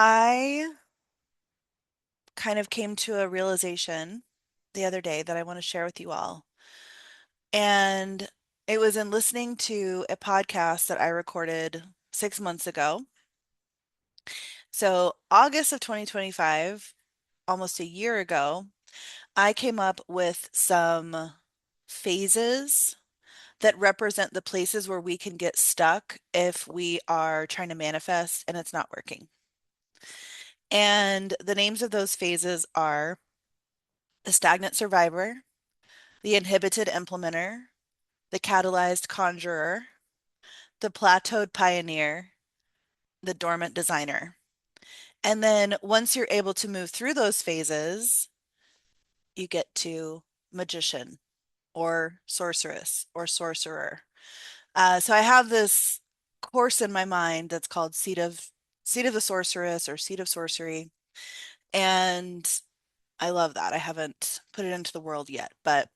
I kind of came to a realization the other day that I want to share with you all. And it was in listening to a podcast that I recorded 6 months ago. So, August of 2025, almost a year ago, I came up with some phases that represent the places where we can get stuck if we are trying to manifest and it's not working. And the names of those phases are the stagnant survivor, the inhibited implementer, the catalyzed conjurer, the plateaued pioneer, the dormant designer. And then once you're able to move through those phases, you get to magician or sorceress or sorcerer. So I have this course in my mind that's called Seed of the Sorceress or Seed of Sorcery. And I love that. I haven't put it into the world yet, but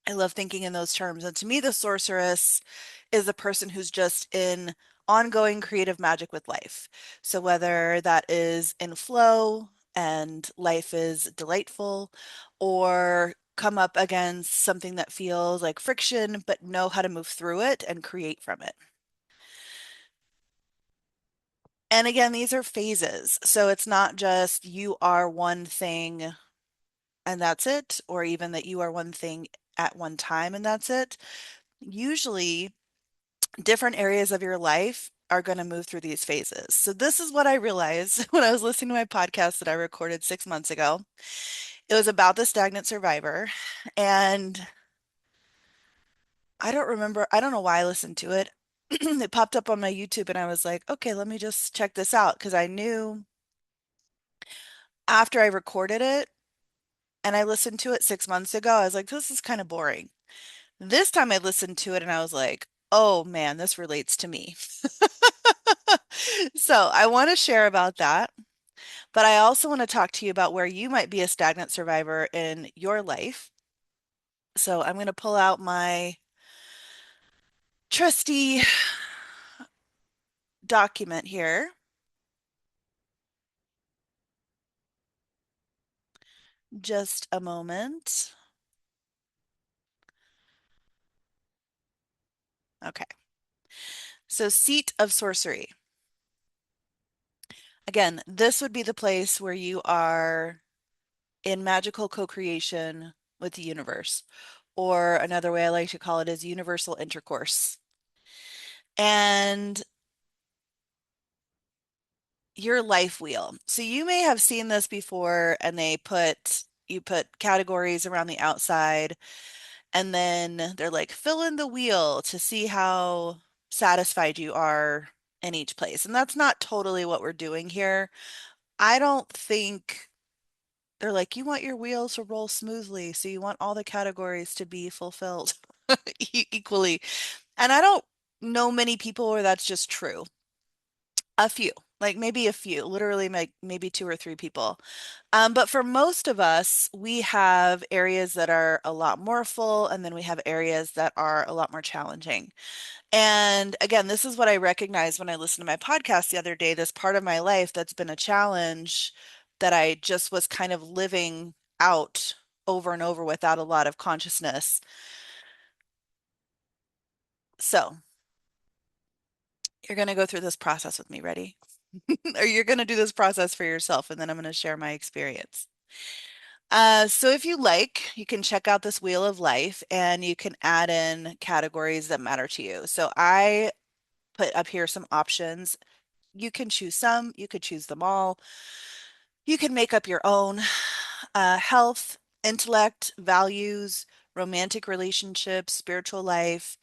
I love thinking in those terms. And to me, the sorceress is the person who's just in ongoing creative magic with life. So whether that is in flow and life is delightful, or come up against something that feels like friction, but know how to move through it and create from it. And again, these are phases. So it's not just you are one thing and that's it, or even that you are one thing at one time and that's it. Usually, different areas of your life are going to move through these phases. So, this is what I realized when I was listening to my podcast that I recorded 6 months ago. It was about the stagnant survivor. And I don't know why I listened to it. It popped up on my YouTube, and I was like, okay, let me just check this out. Because I knew after I recorded it and I listened to it 6 months ago, I was like, this is kind of boring. This time I listened to it and I was like, oh man, this relates to me. So I want to share about that, but I also want to talk to you about where you might be a stagnant survivor in your life. So I'm going to pull out my trusty document here. Just a moment. Okay. So, seat of sorcery. Again, this would be the place where you are in magical co-creation with the universe, or another way I like to call it is universal intercourse. And your life wheel. So you may have seen this before, and you put categories around the outside, and then they're like, fill in the wheel to see how satisfied you are in each place. And that's not totally what we're doing here. I don't think they're like, you want your wheel to roll smoothly, so you want all the categories to be fulfilled equally. And I don't know many people where that's just true. A few, like maybe a few, literally maybe two or three people. But for most of us, we have areas that are a lot more full, and then we have areas that are a lot more challenging. And again, this is what I recognized when I listened to my podcast the other day, this part of my life that's been a challenge that I just was kind of living out over and over without a lot of consciousness. So you're going to go through this process with me. Ready? Or you're going to do this process for yourself, and then I'm going to share my experience. So if you like, you can check out this wheel of life and you can add in categories that matter to you. So I put up here some options. You can choose some, you could choose them all. You can make up your own. Health, intellect, values, romantic relationships, spiritual life,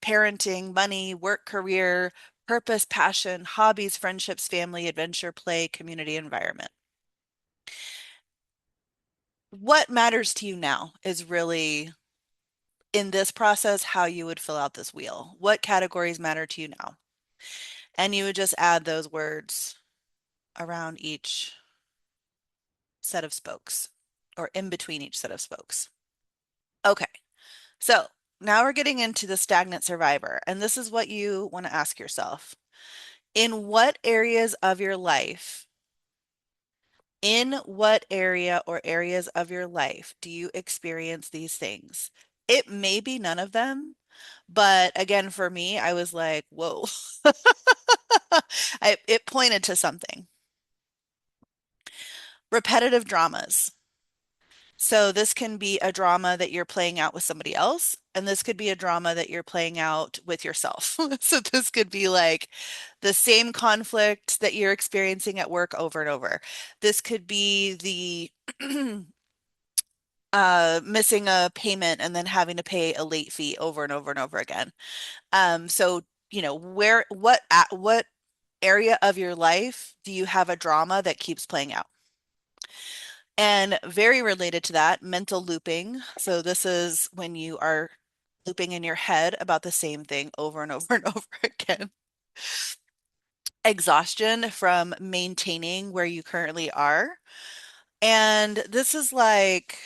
parenting, money, work, career, purpose, passion, hobbies, friendships, family, adventure, play, community, environment. What matters to you now is really in this process how you would fill out this wheel. What categories matter to you now? And you would just add those words around each set of spokes or in between each set of spokes. Okay, so now we're getting into the stagnant survivor. And this is what you want to ask yourself. In what areas of your life In what area or areas of your life do you experience these things? It may be none of them, but again, for me, I was like, whoa. It pointed to something. Repetitive dramas. So this can be a drama that you're playing out with somebody else, and this could be a drama that you're playing out with yourself. So this could be like the same conflict that you're experiencing at work over and over. This could be the missing a payment and then having to pay a late fee over and over and over again. So, what area of your life do you have a drama that keeps playing out? And very related to that, mental looping. So this is when you are looping in your head about the same thing over and over and over again. Exhaustion from maintaining where you currently are. And this is like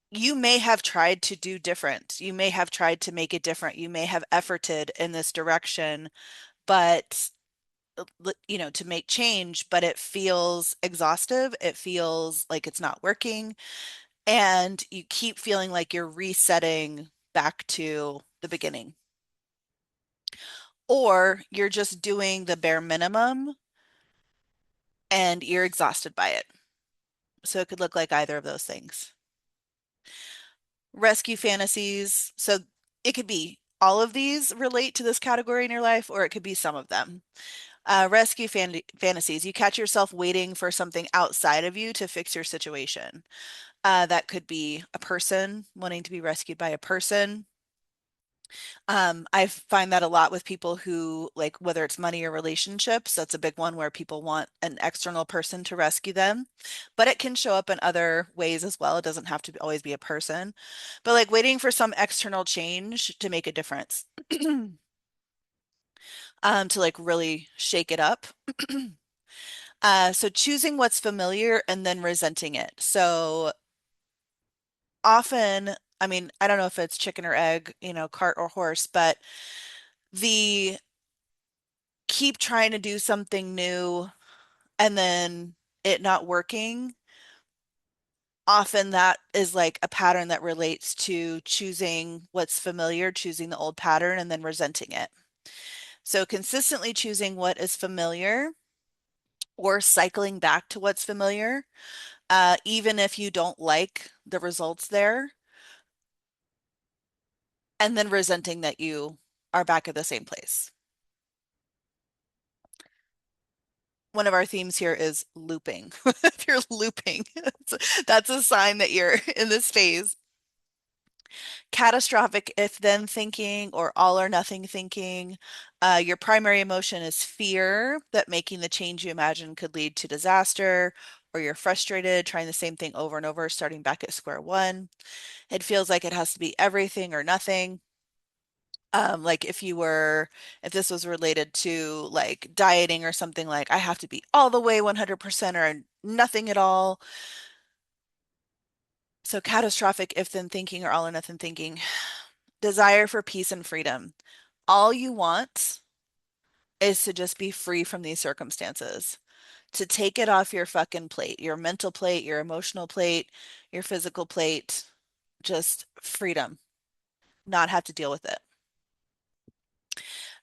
you may have tried to do different. You may have tried to make it different. You may have efforted in this direction, but to make change, but it feels exhaustive. It feels like it's not working. And you keep feeling like you're resetting back to the beginning. Or you're just doing the bare minimum and you're exhausted by it. So it could look like either of those things. Rescue fantasies. So it could be all of these relate to this category in your life, or it could be some of them. Rescue fantasies. You catch yourself waiting for something outside of you to fix your situation. That could be a person wanting to be rescued by a person. I find that a lot with people who like whether it's money or relationships, that's a big one where people want an external person to rescue them. But it can show up in other ways as well. It doesn't have to always be a person. But like waiting for some external change to make a difference. To like really shake it up. So choosing what's familiar and then resenting it. So often, I mean, I don't know if it's chicken or egg, cart or horse, but the keep trying to do something new and then it not working, often that is like a pattern that relates to choosing what's familiar, choosing the old pattern, and then resenting it. So consistently choosing what is familiar or cycling back to what's familiar, even if you don't like the results there, and then resenting that you are back at the same place. One of our themes here is looping. If you're looping, that's a sign that you're in this phase. Catastrophic if then thinking or all or nothing thinking. Your primary emotion is fear that making the change you imagine could lead to disaster, or you're frustrated trying the same thing over and over, starting back at square one. It feels like it has to be everything or nothing. Like if this was related to like dieting or something, like I have to be all the way 100% or nothing at all. So catastrophic if then thinking or all or nothing thinking. Desire for peace and freedom. All you want is to just be free from these circumstances, to take it off your fucking plate, your mental plate, your emotional plate, your physical plate, just freedom, not have to deal with it.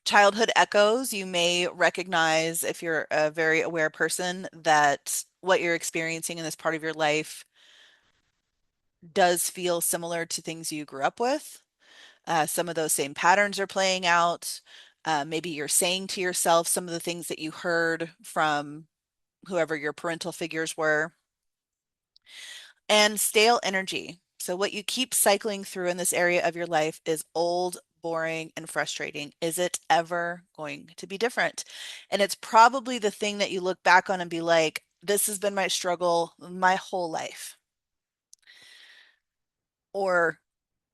Childhood echoes, you may recognize if you're a very aware person that what you're experiencing in this part of your life does feel similar to things you grew up with. Some of those same patterns are playing out. Maybe you're saying to yourself some of the things that you heard from whoever your parental figures were. And stale energy. So, what you keep cycling through in this area of your life is old, boring, and frustrating. Is it ever going to be different? And it's probably the thing that you look back on and be like, this has been my struggle my whole life, or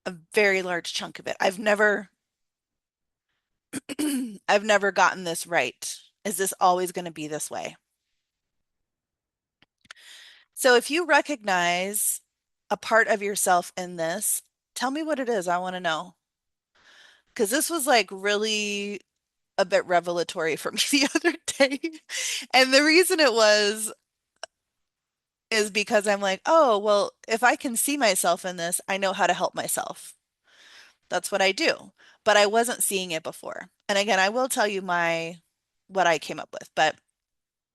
a very large chunk of it. I've never gotten this right. Is this always going to be this way? So if you recognize a part of yourself in this, tell me what it is. I want to know. Because this was like really a bit revelatory for me the other day. And the reason it was, is because I'm like, oh, well, if I can see myself in this, I know how to help myself. That's what I do. But I wasn't seeing it before. And again, I will tell you my what I came up with, but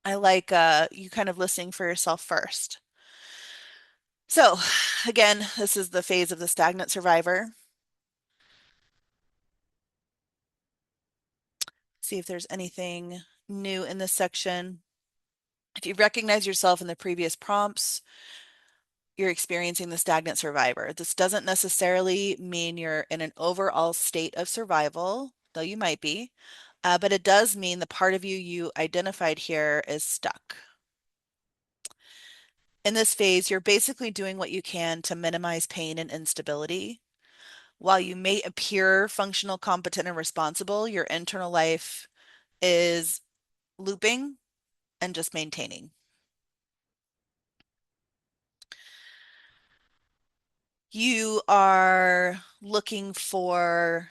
I like you kind of listening for yourself first. So, again, this is the phase of the stagnant survivor. See if there's anything new in this section. If you recognize yourself in the previous prompts, you're experiencing the stagnant survivor. This doesn't necessarily mean you're in an overall state of survival, though you might be, but it does mean the part of you identified here is stuck. In this phase, you're basically doing what you can to minimize pain and instability. While you may appear functional, competent, and responsible, your internal life is looping and just maintaining. You are looking for,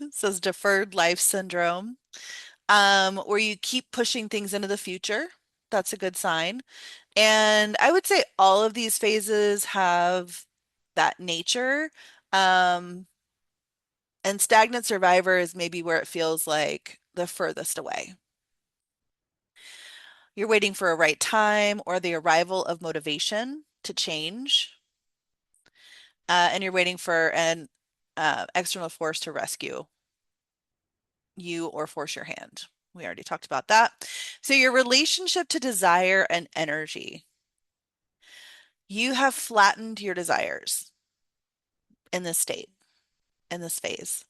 says deferred life syndrome, where you keep pushing things into the future. That's a good sign. And I would say all of these phases have that nature. Um, and stagnant survivor is maybe where it feels like the furthest away. You're waiting for a right time or the arrival of motivation to change. And you're waiting for an external force to rescue you or force your hand. We already talked about that. So, your relationship to desire and energy. You have flattened your desires in this state, in this phase.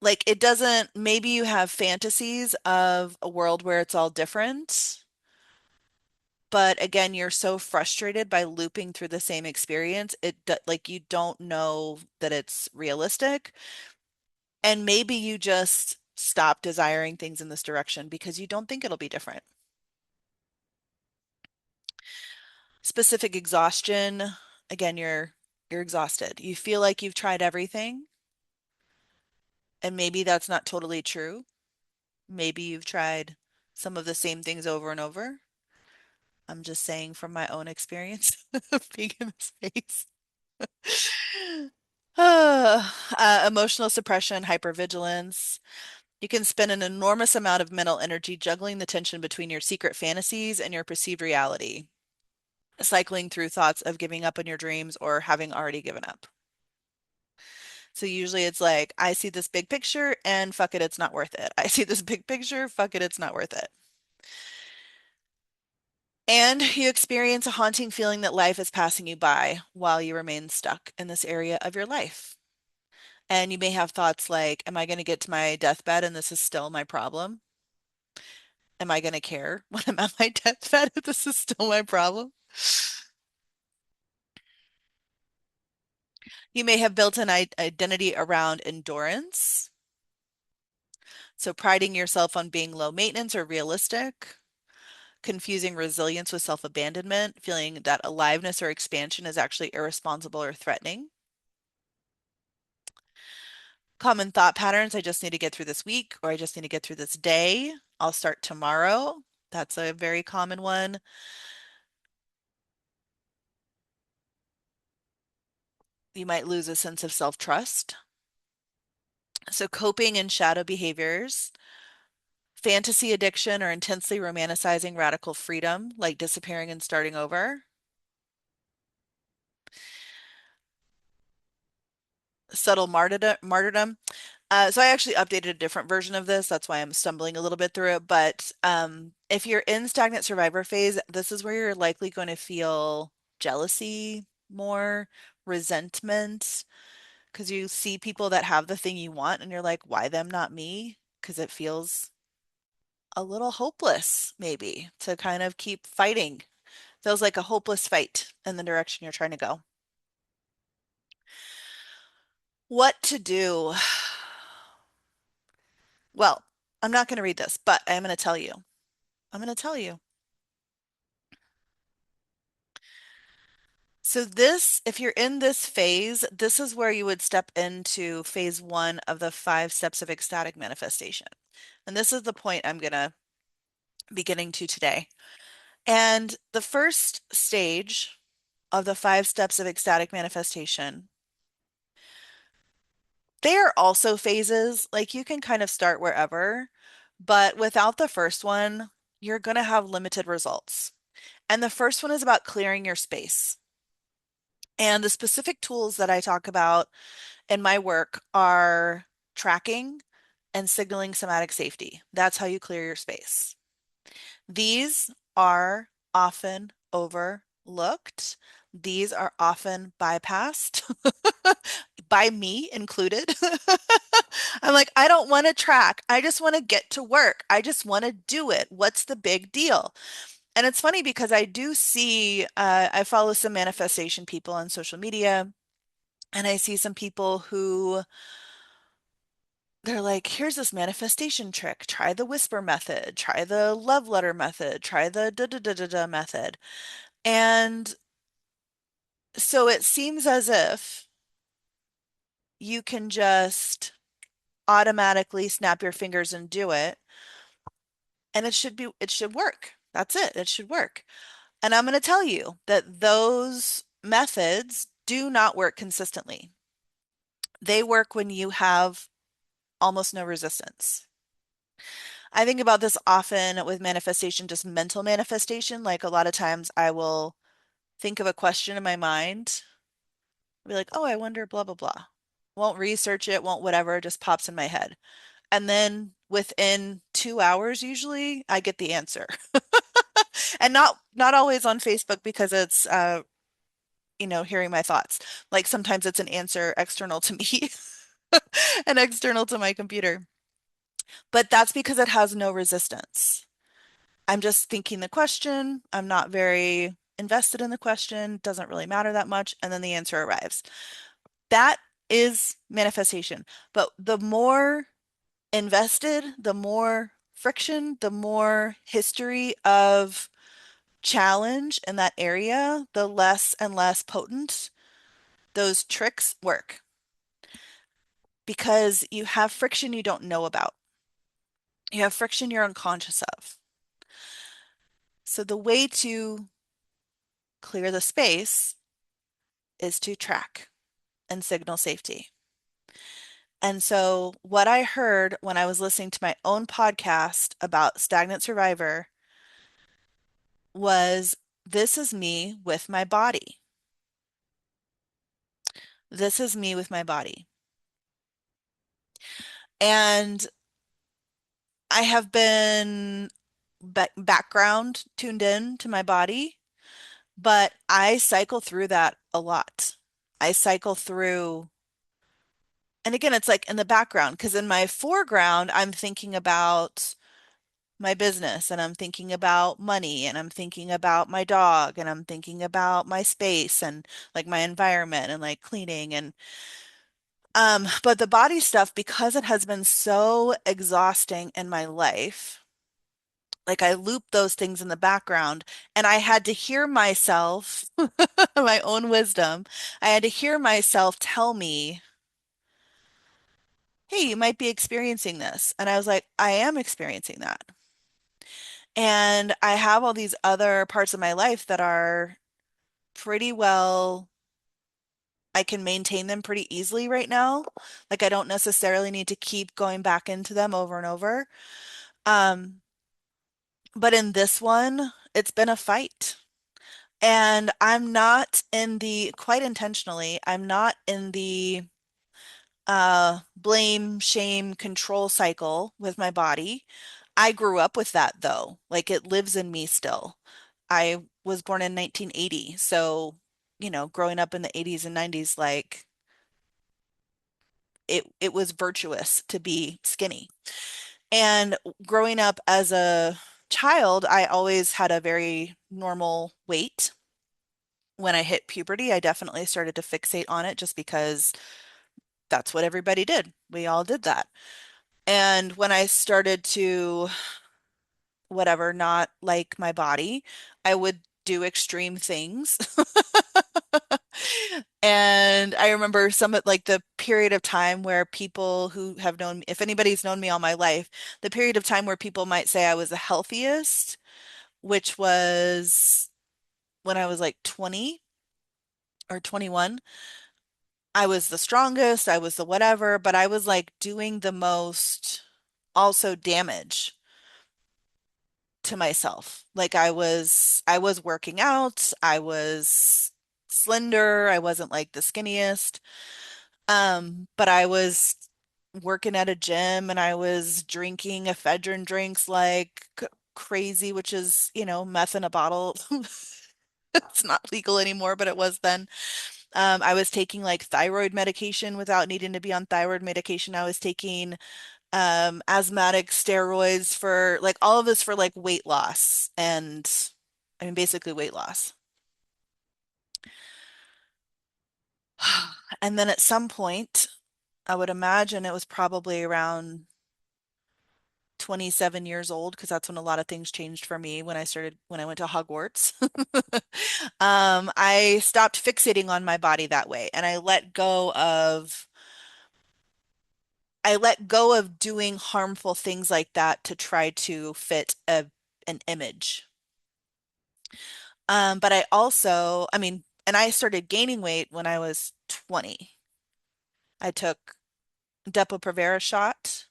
Like, it doesn't, maybe you have fantasies of a world where it's all different. But again, you're so frustrated by looping through the same experience. Like you don't know that it's realistic. And maybe you just stop desiring things in this direction because you don't think it'll be different. Specific exhaustion, again, you're exhausted. You feel like you've tried everything, and maybe that's not totally true. Maybe you've tried some of the same things over and over. I'm just saying from my own experience of being in this space. Emotional suppression, hypervigilance. You can spend an enormous amount of mental energy juggling the tension between your secret fantasies and your perceived reality, cycling through thoughts of giving up on your dreams or having already given up. So usually it's like, I see this big picture and fuck it, it's not worth it. I see this big picture, fuck it, it's not worth it. And you experience a haunting feeling that life is passing you by while you remain stuck in this area of your life. And you may have thoughts like, am I going to get to my deathbed and this is still my problem? Am I going to care when I'm at my deathbed if this is still my problem? You may have built an identity around endurance. So priding yourself on being low maintenance or realistic, confusing resilience with self-abandonment, feeling that aliveness or expansion is actually irresponsible or threatening. Common thought patterns, I just need to get through this week, or I just need to get through this day. I'll start tomorrow. That's a very common one. You might lose a sense of self-trust. So coping and shadow behaviors, fantasy addiction or intensely romanticizing radical freedom, like disappearing and starting over. Subtle martyrdom. So I actually updated a different version of this. That's why I'm stumbling a little bit through it. But if you're in stagnant survivor phase, this is where you're likely going to feel jealousy more, resentment, because you see people that have the thing you want and you're like, why them, not me? Because it feels a little hopeless, maybe, to kind of keep fighting. Feels like a hopeless fight in the direction you're trying to go. What to do? Well, I'm not going to read this, but I'm going to tell you. I'm going to tell you. So this, if you're in this phase, this is where you would step into phase one of the 5 steps of ecstatic manifestation. And this is the point I'm going to be getting to today. And the first stage of the 5 steps of ecstatic manifestation, they are also phases. Like you can kind of start wherever, but without the first one, you're going to have limited results. And the first one is about clearing your space. And the specific tools that I talk about in my work are tracking and signaling somatic safety. That's how you clear your space. These are often overlooked. These are often bypassed by me included. I'm like, I don't want to track. I just want to get to work. I just want to do it. What's the big deal? And it's funny because I do see, I follow some manifestation people on social media, and I see some people who they're like, here's this manifestation trick. Try the whisper method, try the love letter method, try the da da da da da method. And so it seems as if you can just automatically snap your fingers and do it, and it should work. That's it. It should work. And I'm going to tell you that those methods do not work consistently. They work when you have almost no resistance. I think about this often with manifestation, just mental manifestation. Like a lot of times I will think of a question in my mind, be like, oh, I wonder, blah, blah, blah. Won't research it, won't whatever, it just pops in my head. And then within 2 hours, usually, I get the answer. And not always on Facebook because it's hearing my thoughts. Like sometimes it's an answer external to me and external to my computer. But that's because it has no resistance. I'm just thinking the question. I'm not very invested in the question. Doesn't really matter that much. And then the answer arrives. That is manifestation. But the more invested, the more friction, the more history of challenge in that area, the less and less potent those tricks work because you have friction you don't know about. You have friction you're unconscious of. So the way to clear the space is to track and signal safety. And so what I heard when I was listening to my own podcast about Stagnant Survivor was this is me with my body. This is me with my body. And I have been background tuned in to my body, but I cycle through that a lot. I cycle through, and again, it's like in the background, because in my foreground, I'm thinking about my business and I'm thinking about money and I'm thinking about my dog and I'm thinking about my space and like my environment and like cleaning and but the body stuff because it has been so exhausting in my life, like I loop those things in the background and I had to hear myself, my own wisdom. I had to hear myself tell me, "Hey, you might be experiencing this." And I was like, "I am experiencing that." And I have all these other parts of my life that are pretty well, I can maintain them pretty easily right now. Like I don't necessarily need to keep going back into them over and over. Um, but in this one, it's been a fight. And I'm not in the, quite intentionally, I'm not in the blame, shame, control cycle with my body. I grew up with that though. Like it lives in me still. I was born in 1980. So, growing up in the 80s and 90s, like it was virtuous to be skinny. And growing up as a child, I always had a very normal weight. When I hit puberty, I definitely started to fixate on it just because that's what everybody did. We all did that. And when I started to, whatever, not like my body, I would do extreme things. And I remember some of like the period of time where people who have known, if anybody's known me all my life, the period of time where people might say I was the healthiest. which was when I was like 20 or 21. I was the strongest, I was the whatever, but I was like doing the most also damage to myself. Like I was working out, I was slender, I wasn't like the skinniest. But I was working at a gym and I was drinking ephedrine drinks like crazy, which is, meth in a bottle. It's not legal anymore, but it was then. I was taking like thyroid medication without needing to be on thyroid medication. I was taking asthmatic steroids for like all of this for like weight loss and I mean basically weight loss. And then at some point, I would imagine it was probably around 27 years old because that's when a lot of things changed for me when I went to Hogwarts. I stopped fixating on my body that way and I let go of doing harmful things like that to try to fit an image. But I mean, and I started gaining weight when I was 20. I took Depo-Provera shot.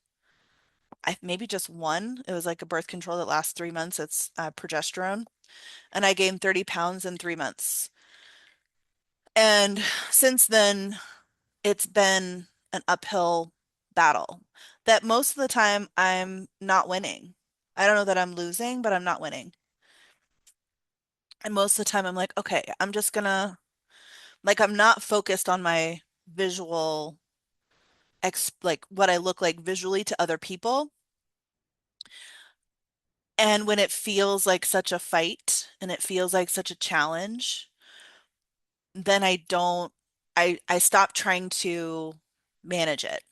I maybe just one. It was like a birth control that lasts 3 months. It's progesterone. And I gained 30 pounds in 3 months. And since then, it's been an uphill battle that most of the time I'm not winning. I don't know that I'm losing, but I'm not winning. And most of the time I'm like, okay, I'm just gonna, like, I'm not focused on my visual, like what I look like visually to other people. And when it feels like such a fight and it feels like such a challenge, then I stop trying to manage it.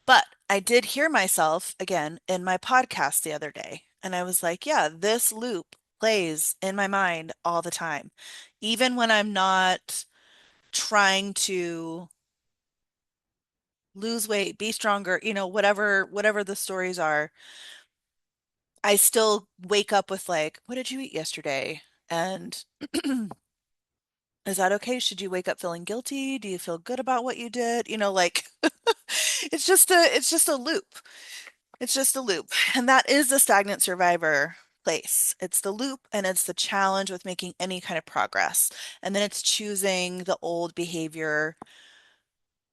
But I did hear myself again in my podcast the other day, and I was like, yeah, this loop plays in my mind all the time. Even when I'm not trying to lose weight, be stronger, whatever the stories are, I still wake up with like, what did you eat yesterday? And is that okay? Should you wake up feeling guilty? Do you feel good about what you did? Like it's just a loop. It's just a loop. And that is the stagnant survivor place. It's the loop and it's the challenge with making any kind of progress. And then it's choosing the old behavior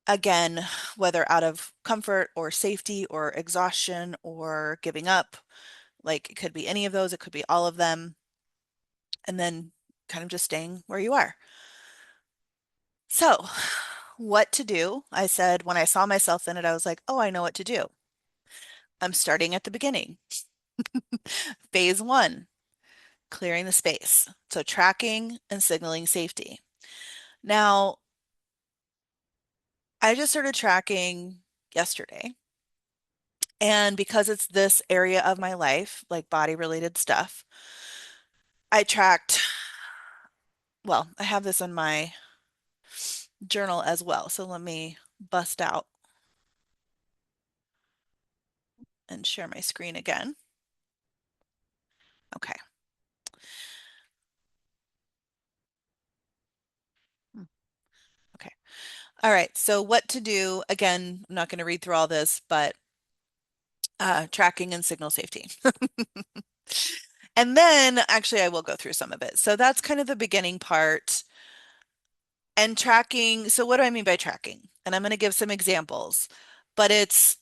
again, whether out of comfort or safety or exhaustion or giving up. Like it could be any of those, it could be all of them. And then kind of just staying where you are. So, what to do? I said when I saw myself in it, I was like, oh, I know what to do. I'm starting at the beginning. Phase one, clearing the space. So tracking and signaling safety. Now, I just started tracking yesterday. And because it's this area of my life, like body related stuff, I tracked, well, I have this in my journal as well. So let me bust out and share my screen again. Okay. Hmm, okay. All right. So what to do? Again, I'm not going to read through all this, but tracking and signal safety. And then actually, I will go through some of it. So that's kind of the beginning part. And tracking, so what do I mean by tracking? And I'm going to give some examples, but it's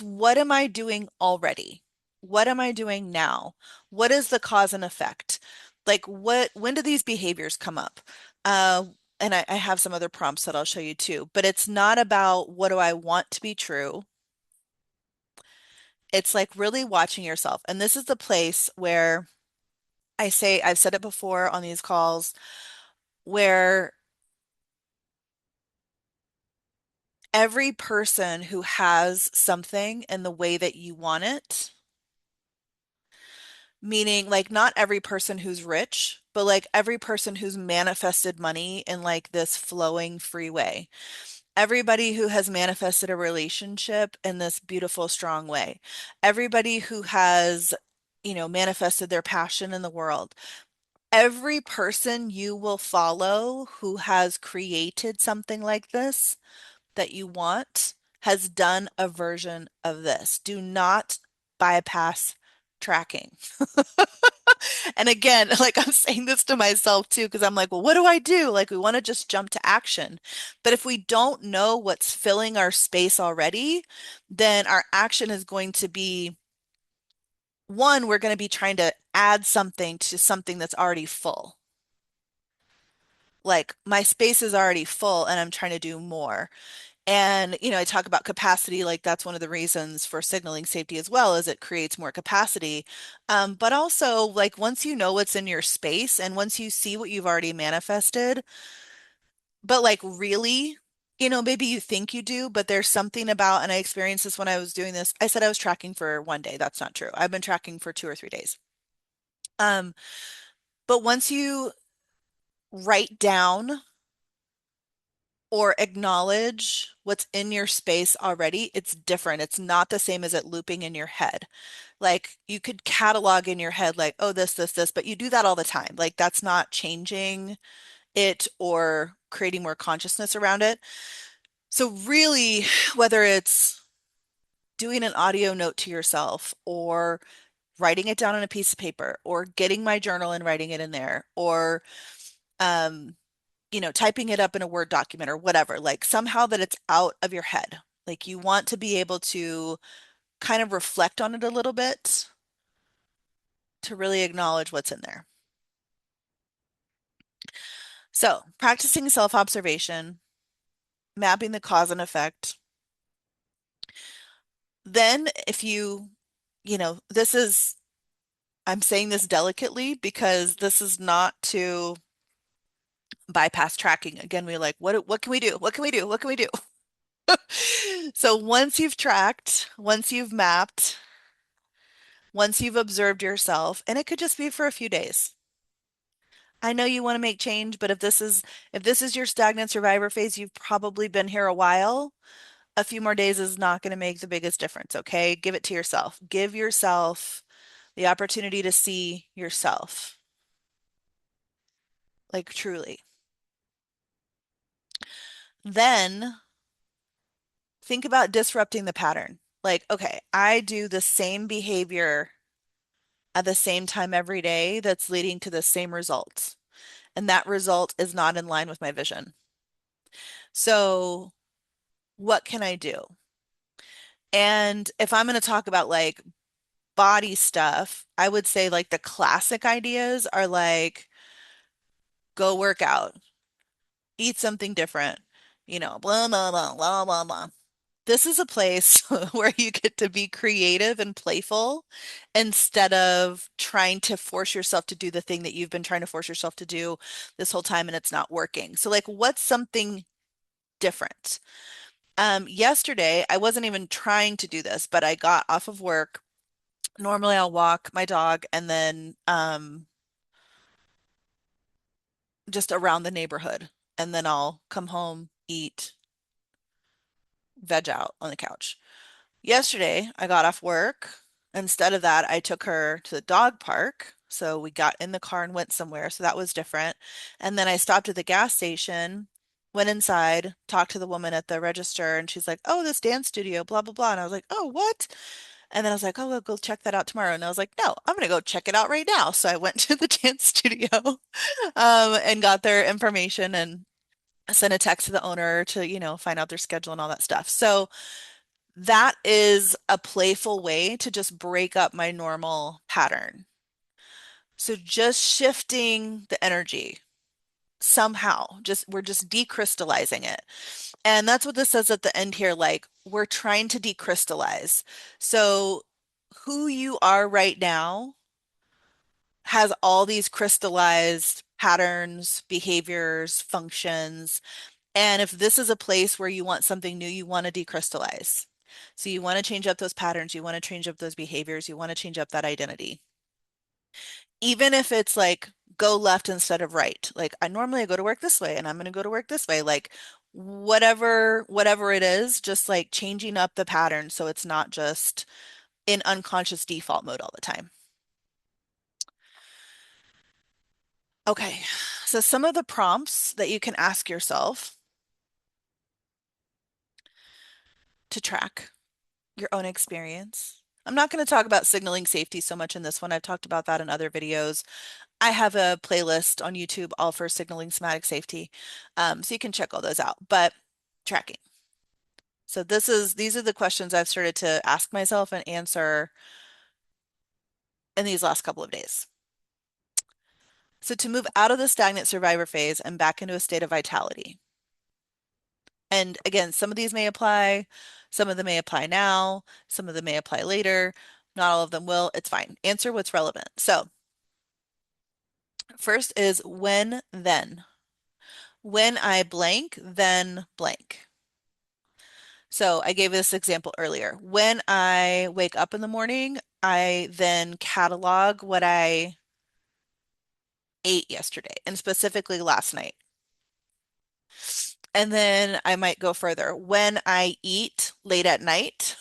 what am I doing already? What am I doing now? What is the cause and effect? Like when do these behaviors come up? Uh, and I have some other prompts that I'll show you too, but it's not about what do I want to be true. It's like really watching yourself. And this is the place where I've said it before on these calls, where every person who has something in the way that you want it, meaning like not every person who's rich, but like every person who's manifested money in like this flowing free way. Everybody who has manifested a relationship in this beautiful, strong way. Everybody who has manifested their passion in the world. Every person you will follow who has created something like this that you want has done a version of this. Do not bypass tracking. And again, like I'm saying this to myself too, because I'm like, well, what do I do? Like, we want to just jump to action. But if we don't know what's filling our space already, then our action is going to be one, we're going to be trying to add something to something that's already full. Like, my space is already full and I'm trying to do more. And, I talk about capacity, like that's one of the reasons for signaling safety as well, is it creates more capacity. But also, like, once you know what's in your space and once you see what you've already manifested, but like really, maybe you think you do, but there's something about, and I experienced this when I was doing this. I said I was tracking for 1 day. That's not true. I've been tracking for 2 or 3 days. Um, but once you write down or acknowledge what's in your space already, it's different. It's not the same as it looping in your head. Like, you could catalog in your head, like, oh, this, but you do that all the time. Like, that's not changing it or creating more consciousness around it. So, really, whether it's doing an audio note to yourself or writing it down on a piece of paper or getting my journal and writing it in there or, um, typing it up in a Word document or whatever, like somehow that it's out of your head. Like, you want to be able to kind of reflect on it a little bit to really acknowledge what's in there. So, practicing self-observation, mapping the cause and effect. Then, if this is, I'm saying this delicately because this is not to bypass tracking. Again, we're like, what can we do? What can we do? What can we do? So once you've tracked, once you've mapped, once you've observed yourself, and it could just be for a few days. I know you want to make change, but if this is your stagnant survivor phase, you've probably been here a while. A few more days is not going to make the biggest difference, okay? Give it to yourself. Give yourself the opportunity to see yourself, like truly. Then think about disrupting the pattern. Like, okay, I do the same behavior at the same time every day that's leading to the same results. And that result is not in line with my vision. So, what can I do? And if I'm going to talk about like body stuff, I would say like the classic ideas are like go work out, eat something different, blah, blah, blah, blah, blah, blah. This is a place where you get to be creative and playful instead of trying to force yourself to do the thing that you've been trying to force yourself to do this whole time and it's not working. So, like, what's something different? Yesterday, I wasn't even trying to do this, but I got off of work. Normally, I'll walk my dog and then just around the neighborhood, and then I'll come home, eat, veg out on the couch. Yesterday, I got off work. Instead of that, I took her to the dog park. So we got in the car and went somewhere. So that was different. And then I stopped at the gas station, went inside, talked to the woman at the register, and she's like, oh, this dance studio, blah, blah, blah. And I was like, oh, what? And then I was like, oh, we'll go check that out tomorrow. And I was like, no, I'm going to go check it out right now. So I went to the dance studio and got their information and sent a text to the owner to, find out their schedule and all that stuff. So that is a playful way to just break up my normal pattern. So just shifting the energy somehow, we're just decrystallizing it. And that's what this says at the end here, like we're trying to decrystallize. So who you are right now has all these crystallized patterns, behaviors, functions. And if this is a place where you want something new, you want to decrystallize. So you want to change up those patterns, you want to change up those behaviors, you want to change up that identity. Even if it's like go left instead of right. Like I normally go to work this way and I'm going to go to work this way. Like whatever it is, just like changing up the pattern so it's not just in unconscious default mode all the time. Okay, so some of the prompts that you can ask yourself to track your own experience. I'm not going to talk about signaling safety so much in this one. I've talked about that in other videos. I have a playlist on YouTube all for signaling somatic safety. So you can check all those out. But tracking. So these are the questions I've started to ask myself and answer in these last couple of days. So to move out of the stagnant survivor phase and back into a state of vitality. And again, some of these may apply, some of them may apply now, some of them may apply later. Not all of them will. It's fine. Answer what's relevant. So first is when then. When I blank, then blank. So I gave this example earlier. When I wake up in the morning, I then catalog what I ate yesterday and specifically last night. And then I might go further. When I eat late at night,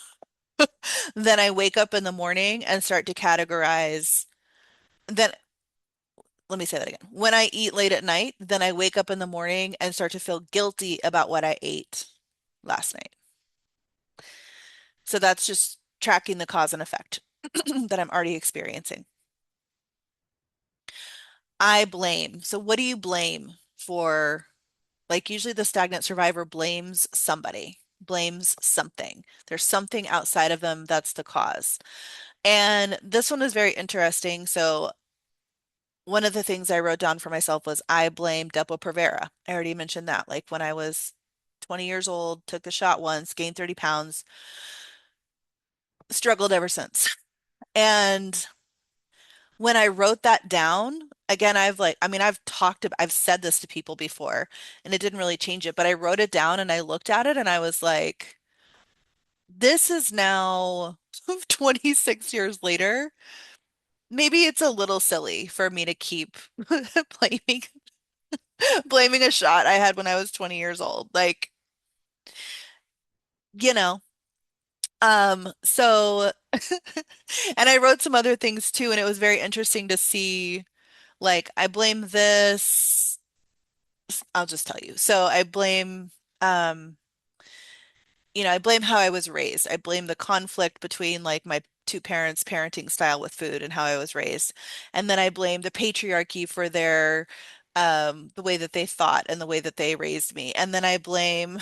then I wake up in the morning and start to categorize. Then let me say that again. When I eat late at night, then I wake up in the morning and start to feel guilty about what I ate last night. So that's just tracking the cause and effect that I'm already experiencing. I blame. So what do you blame for? Like usually the stagnant survivor blames somebody, blames something. There's something outside of them that's the cause. And this one is very interesting. So one of the things I wrote down for myself was I blame Depo-Provera. I already mentioned that. Like when I was 20 years old, took the shot once, gained 30 pounds, struggled ever since. And when I wrote that down, again, I've said this to people before and it didn't really change it, but I wrote it down and I looked at it and I was like, this is now 26 years later. Maybe it's a little silly for me to keep blaming blaming a shot I had when I was 20 years old. Like, you know, so and I wrote some other things too, and it was very interesting to see like I blame this. I'll just tell you. So I blame um I blame how I was raised. I blame the conflict between like my two parents' parenting style with food and how I was raised. And then I blame the patriarchy for their the way that they thought and the way that they raised me. And then I blame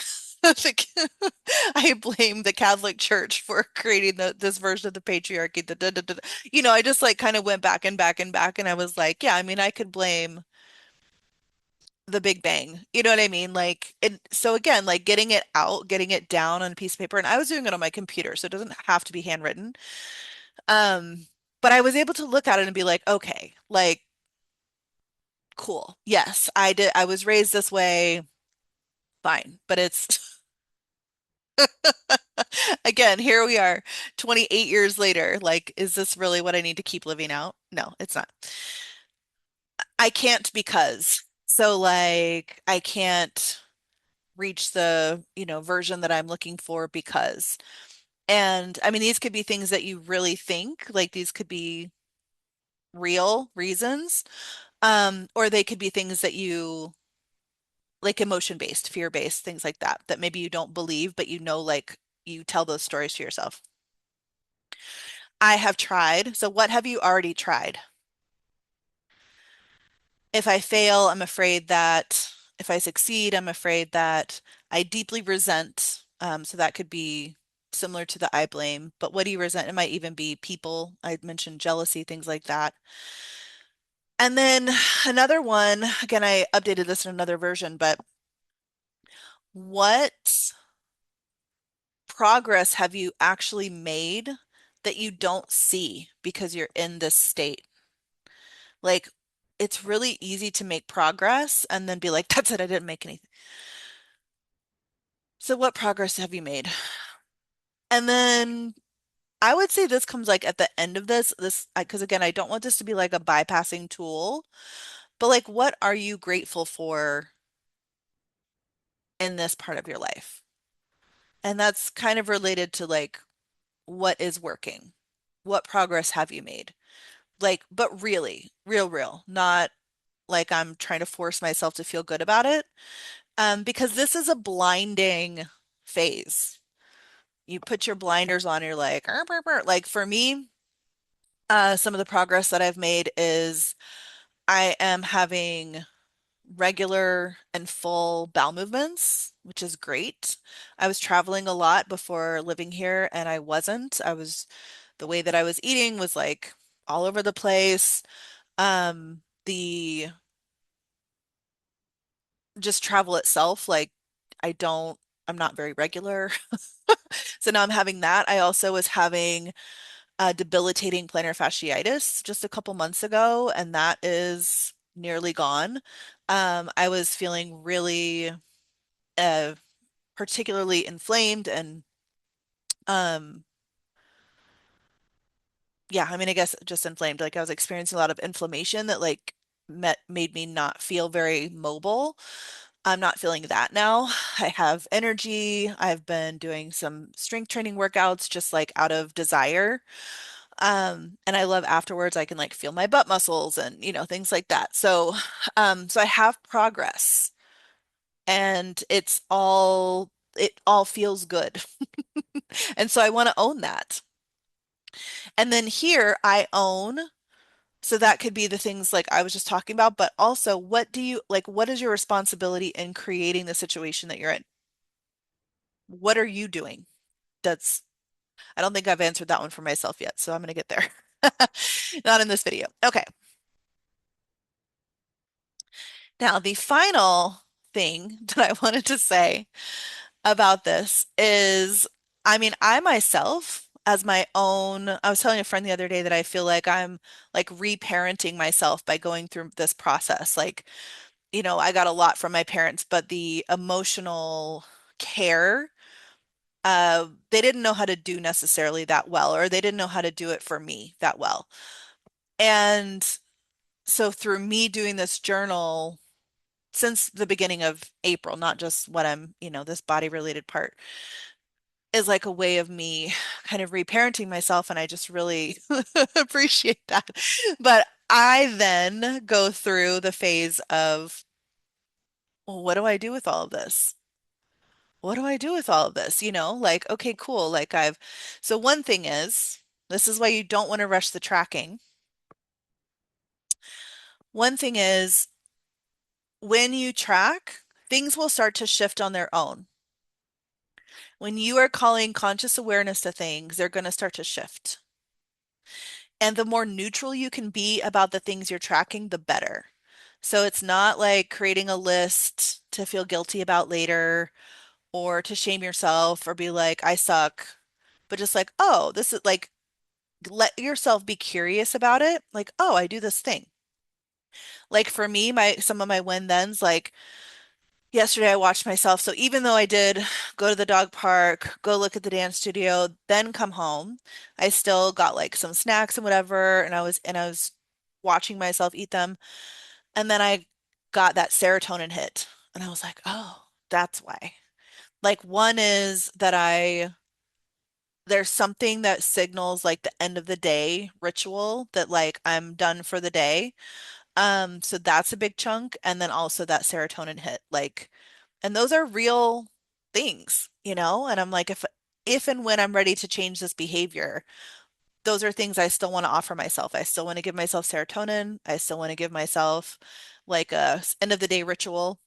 I blame the Catholic Church for creating this version of the patriarchy. I just like kind of went back and back and back and I was like, yeah, I mean, I could blame the Big Bang. You know what I mean? Like, and so again, like getting it out, getting it down on a piece of paper, and I was doing it on my computer, so it doesn't have to be handwritten. Um, but I was able to look at it and be like, okay, like, cool. Yes, I did. I was raised this way. Fine. But it's again, here we are, 28 years later. Like, is this really what I need to keep living out? No, it's not. I can't because. So like, I can't reach the, version that I'm looking for because. And I mean, these could be things that you really think, like these could be real reasons, or they could be things that you like emotion-based, fear-based, things like that, that maybe you don't believe, but like you tell those stories to yourself. I have tried. So what have you already tried? If I fail, I'm afraid that if I succeed, I'm afraid that I deeply resent. So that could be similar to the I blame, but what do you resent? It might even be people. I mentioned jealousy, things like that. And then another one, again, I updated this in another version, but what progress have you actually made that you don't see because you're in this state? Like, it's really easy to make progress and then be like, that's it, I didn't make anything. So, what progress have you made? And then I would say this comes like at the end of this, because again, I don't want this to be like a bypassing tool, but like, what are you grateful for in this part of your life? And that's kind of related to like, what is working? What progress have you made? Like, but really, real, not like I'm trying to force myself to feel good about it. Because this is a blinding phase. You put your blinders on, you're like, "Arr, arr, arr." Like for me, some of the progress that I've made is I am having regular and full bowel movements, which is great. I was traveling a lot before living here and I wasn't. The way that I was eating was like all over the place. The just travel itself, like I don't, I'm not very regular. So now I'm having that. I also was having debilitating plantar fasciitis just a couple months ago, and that is nearly gone. I was feeling really uh, particularly inflamed and um, yeah, I mean, I guess just inflamed. Like I was experiencing a lot of inflammation that like made me not feel very mobile. I'm not feeling that now. I have energy. I've been doing some strength training workouts just like out of desire. And I love afterwards I can like feel my butt muscles and things like that. So I have progress and it all feels good. And so I want to own that. And then here I own, so that could be the things like I was just talking about, but also what is your responsibility in creating the situation that you're in? What are you doing? That's, I don't think I've answered that one for myself yet, so I'm going to get there. Not in this video. Okay. Now, the final thing that I wanted to say about this is, I mean, I myself, as my own, I was telling a friend the other day that I feel like I'm like reparenting myself by going through this process. Like, I got a lot from my parents, but the emotional care, they didn't know how to do necessarily that well, or they didn't know how to do it for me that well. And so through me doing this journal since the beginning of April, not just what this body related part is like a way of me kind of reparenting myself. And I just really appreciate that. But I then go through the phase of, well, what do I do with all of this? What do I do with all of this? Like, okay, cool. So one thing is, this is why you don't want to rush the tracking. One thing is, when you track, things will start to shift on their own. When you are calling conscious awareness to things, they're going to start to shift. And the more neutral you can be about the things you're tracking, the better. So it's not like creating a list to feel guilty about later or to shame yourself or be like, I suck, but just like, oh, this is like, let yourself be curious about it. Like, oh, I do this thing. Like for me, some of my win thens, like yesterday I watched myself. So even though I did go to the dog park, go look at the dance studio, then come home, I still got like some snacks and whatever, and I was watching myself eat them. And then I got that serotonin hit. And I was like, "Oh, that's why." Like one is that there's something that signals like the end of the day ritual that like I'm done for the day. So that's a big chunk. And then also that serotonin hit. And those are real things. And I'm like, if and when I'm ready to change this behavior, those are things I still want to offer myself. I still want to give myself serotonin. I still want to give myself like a end of the day ritual.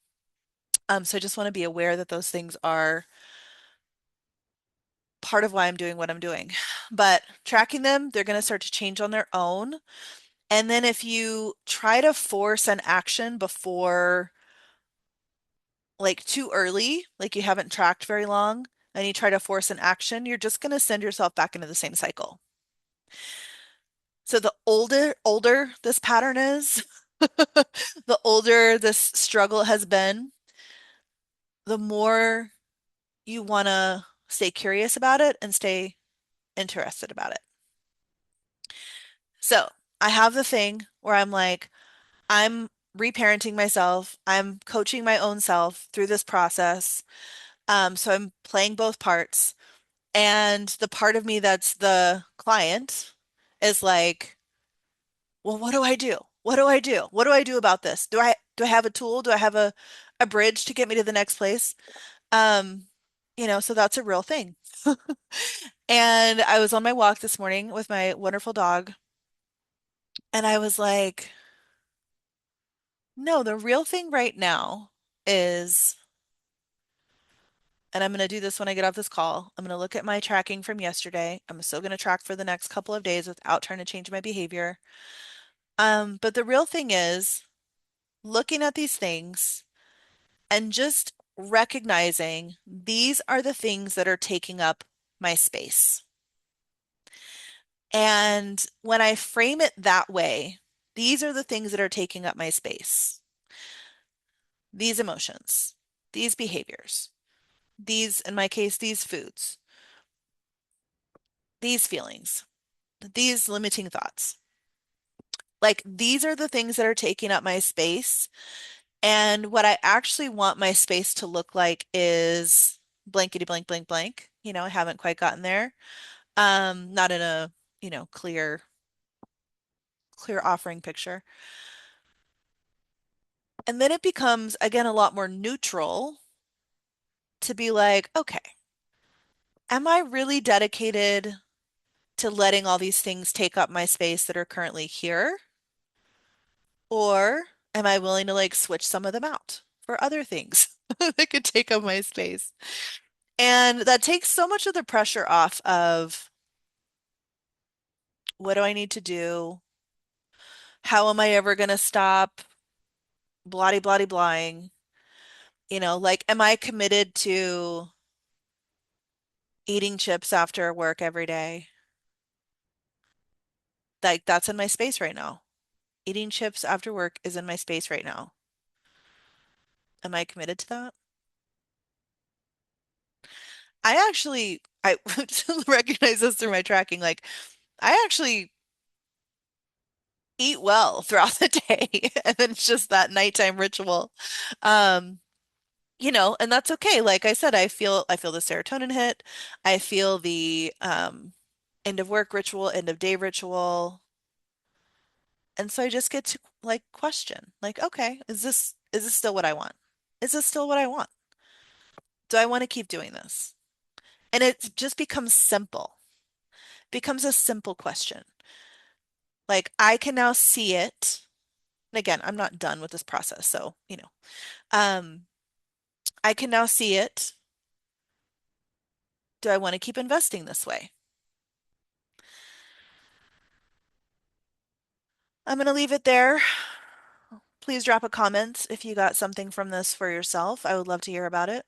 So I just want to be aware that those things are part of why I'm doing what I'm doing. But tracking them, they're going to start to change on their own. And then if you try to force an action before like too early, like you haven't tracked very long, and you try to force an action, you're just going to send yourself back into the same cycle. So the older this pattern is, the older this struggle has been, the more you want to stay curious about it and stay interested about it. So I have the thing where I'm like, I'm reparenting myself. I'm coaching my own self through this process. So I'm playing both parts. And the part of me that's the client is like, well, what do I do? What do I do? What do I do about this? Do I have a tool? Do I have a bridge to get me to the next place? Um, so that's a real thing. And I was on my walk this morning with my wonderful dog, and I was like, no, the real thing right now is, and I'm going to do this when I get off this call. I'm going to look at my tracking from yesterday. I'm still going to track for the next couple of days without trying to change my behavior. But the real thing is looking at these things and just recognizing these are the things that are taking up my space. And when I frame it that way, these are the things that are taking up my space. These emotions, these behaviors, these, in my case, these foods, these feelings, these limiting thoughts. Like these are the things that are taking up my space. And what I actually want my space to look like is blankety blank blank blank. I haven't quite gotten there. Not in a, clear offering picture. And then it becomes again a lot more neutral to be like, okay, am I really dedicated to letting all these things take up my space that are currently here? Or am I willing to like switch some of them out for other things that could take up my space? And that takes so much of the pressure off of what do I need to do? How am I ever going to stop bloody bloody blying? Like, am I committed to eating chips after work every day? Like, that's in my space right now. Eating chips after work is in my space right now. Am I committed to that? I recognize this through my tracking. Like, I actually eat well throughout the day, and then it's just that nighttime ritual. Um, and that's okay. Like I said, I feel the serotonin hit. I feel the end of work ritual, end of day ritual. And so I just get to like question, like, okay, is this still what I want? Is this still what I want? Do I want to keep doing this? And it just becomes simple. Becomes a simple question. Like I can now see it. And again, I'm not done with this process, so, um, I can now see it. Do I want to keep investing this way? I'm going to leave it there. Please drop a comment if you got something from this for yourself. I would love to hear about it.